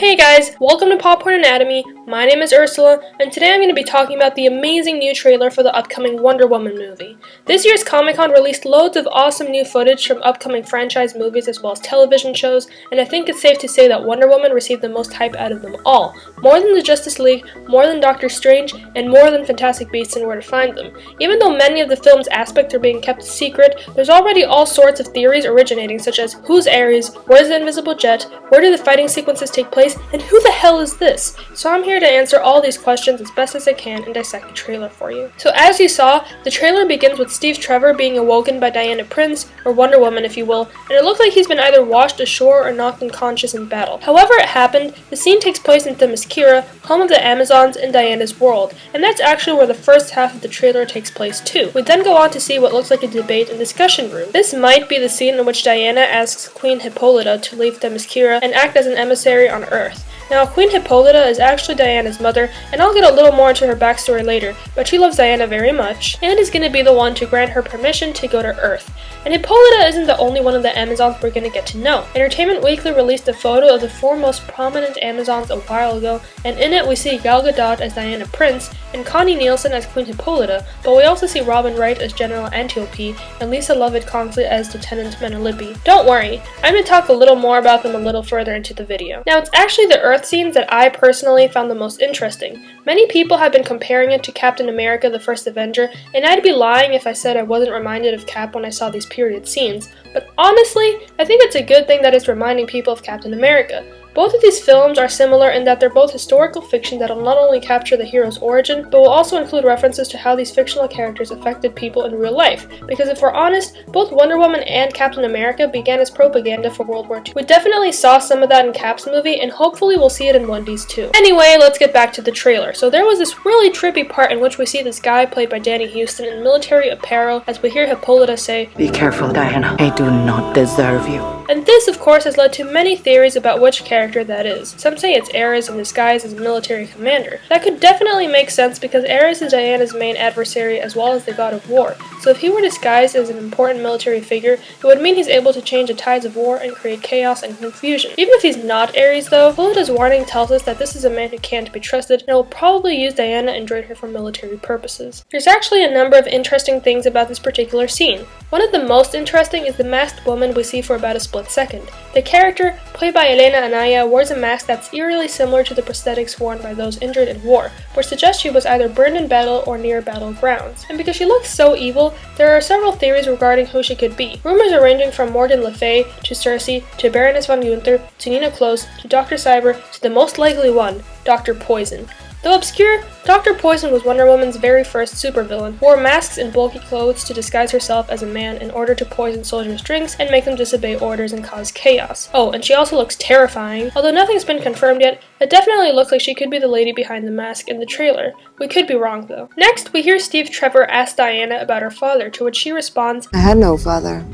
Hey guys, welcome to Popcorn Anatomy. My name is Ursula, and today I'm going to be talking about the amazing new trailer for the upcoming Wonder Woman movie. This year's Comic-Con released loads of awesome new footage from upcoming franchise movies as well as television shows, and I think it's safe to say that Wonder Woman received the most hype out of them all. More than the Justice League, more than Doctor Strange, and more than Fantastic Beasts and Where to Find Them. Even though many of the film's aspects are being kept secret, there's already all sorts of theories originating, such as who's Ares, where's the invisible jet, where do the fighting sequences take place, and who the hell is this? So I'm here to answer all these questions as best as I can and dissect the trailer for you. So as you saw, the trailer begins with Steve Trevor being awoken by Diana Prince, or Wonder Woman if you will, and it looks like he's been either washed ashore or knocked unconscious in battle. However it happened, the scene takes place in Themyscira, home of the Amazons in Diana's world, and that's actually where the first half of the trailer takes place too. We then go on to see what looks like a debate and discussion room. This might be the scene in which Diana asks Queen Hippolyta to leave Themyscira and act as an emissary on Earth. Now, Queen Hippolyta is actually Diana's mother, and I'll get a little more into her backstory later, but she loves Diana very much, and is going to be the one to grant her permission to go to Earth. And Hippolyta isn't the only one of the Amazons we're going to get to know. Entertainment Weekly released a photo of the four most prominent Amazons a while ago, and in it we see Gal Gadot as Diana Prince, and Connie Nielsen as Queen Hippolyta, but we also see Robin Wright as General Antiope, and Lisa Lovett-Consley as Lieutenant Menelippe. Don't worry, I'm going to talk a little more about them a little further into the video. Now, it's actually the Earth scenes that I personally found the most interesting. Many people have been comparing it to Captain America the First Avenger, and I'd be lying if I said I wasn't reminded of Cap when I saw these period scenes, but honestly, I think it's a good thing that it's reminding people of Captain America. Both of these films are similar in that they're both historical fiction that'll not only capture the hero's origin, but will also include references to how these fictional characters affected people in real life, because if we're honest, both Wonder Woman and Captain America began as propaganda for World War II. We definitely saw some of that in Cap's movie, and hopefully we'll see it in Wendy's too. Anyway, let's get back to the trailer. So there was this really trippy part in which we see this guy played by Danny Houston in military apparel as we hear Hippolyta say, "Be careful, Diana. I do not deserve you." And this, of course, has led to many theories about which character that is. Some say it's Ares in disguise as a military commander. That could definitely make sense because Ares is Diana's main adversary as well as the god of war. So if he were disguised as an important military figure, it would mean he's able to change the tides of war and create chaos and confusion. Even if he's not Ares though, Hippolyta's warning tells us that this is a man who can't be trusted and will probably use Diana and drain her for military purposes. There's actually a number of interesting things about this particular scene. One of the most interesting is the masked woman we see for about a split second. The character, played by Elena Anaya, wears a mask that's eerily similar to the prosthetics worn by those injured in war, which suggests she was either burned in battle or near battlegrounds. And because she looks so evil, there are several theories regarding who she could be. Rumors are ranging from Morgan Le Fay, to Cersei, to Baroness von Gunther, to Nina Close, to Dr. Cyber, to the most likely one, Dr. Poison. Though obscure, Dr. Poison was Wonder Woman's very first supervillain, wore masks and bulky clothes to disguise herself as a man in order to poison soldiers' drinks and make them disobey orders and cause chaos. Oh, and she also looks terrifying. Although nothing's been confirmed yet, it definitely looks like she could be the lady behind the mask in the trailer. We could be wrong though. Next, we hear Steve Trevor ask Diana about her father, to which she responds, "I had no father.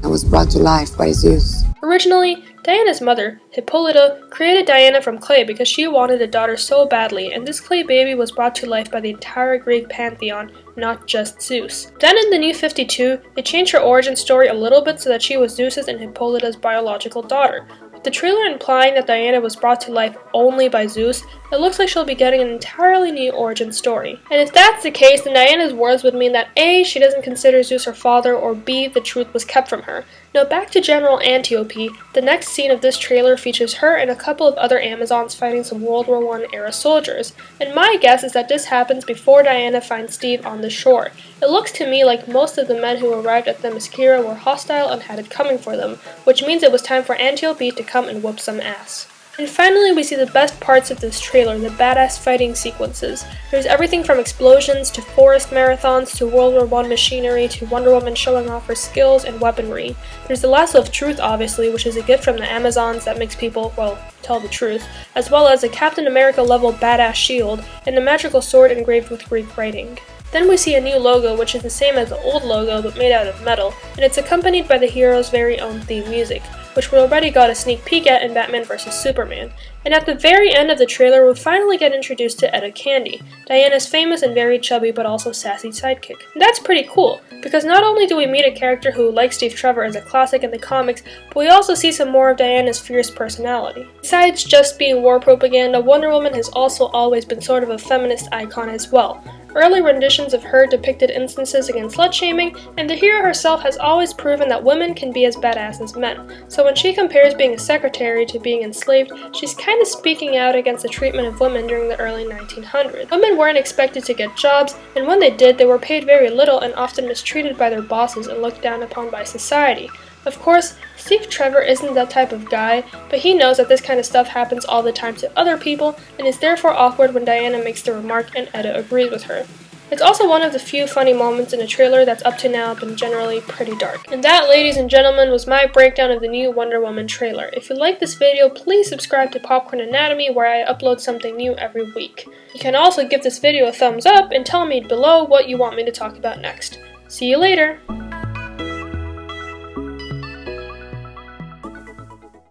I was brought to life by Zeus." Originally, Diana's mother, Hippolyta, created Diana from clay because she wanted a daughter so badly, and this clay baby was brought to life by the entire Greek pantheon, not just Zeus. Then in the New 52, they changed her origin story a little bit so that she was Zeus's and Hippolyta's biological daughter. With the trailer implying that Diana was brought to life only by Zeus, it looks like she'll be getting an entirely new origin story. And if that's the case, then Diana's words would mean that A, she doesn't consider Zeus her father, or B, the truth was kept from her. Now back to General Antiope, the next scene of this trailer features her and a couple of other Amazons fighting some World War I era soldiers, and my guess is that this happens before Diana finds Steve on the shore. It looks to me like most of the men who arrived at Themyscira were hostile and had it coming for them, which means it was time for Antiope to come and whoop some ass. And finally, we see the best parts of this trailer, the badass fighting sequences. There's everything from explosions, to forest marathons, to World War I machinery, to Wonder Woman showing off her skills and weaponry. There's the lasso of truth, obviously, which is a gift from the Amazons that makes people, well, tell the truth, as well as a Captain America level badass shield, and a magical sword engraved with Greek writing. Then we see a new logo, which is the same as the old logo but made out of metal, and it's accompanied by the hero's very own theme music, which we already got a sneak peek at in Batman vs. Superman. And at the very end of the trailer, we finally get introduced to Etta Candy, Diana's famous and very chubby but also sassy sidekick. And that's pretty cool, because not only do we meet a character who, like Steve Trevor, is a classic in the comics, but we also see some more of Diana's fierce personality. Besides just being war propaganda, Wonder Woman has also always been sort of a feminist icon as well. Early renditions of her depicted instances against slut-shaming, and the hero herself has always proven that women can be as badass as men. So when she compares being a secretary to being enslaved, she's kind of speaking out against the treatment of women during the early 1900s. Women weren't expected to get jobs, and when they did, they were paid very little and often mistreated by their bosses and looked down upon by society. Of course, Steve Trevor isn't that type of guy, but he knows that this kind of stuff happens all the time to other people, and is therefore awkward when Diana makes the remark and Etta agrees with her. It's also one of the few funny moments in a trailer that's up to now been generally pretty dark. And that, ladies and gentlemen, was my breakdown of the new Wonder Woman trailer. If you like this video, please subscribe to Popcorn Anatomy, where I upload something new every week. You can also give this video a thumbs up and tell me below what you want me to talk about next. See you later!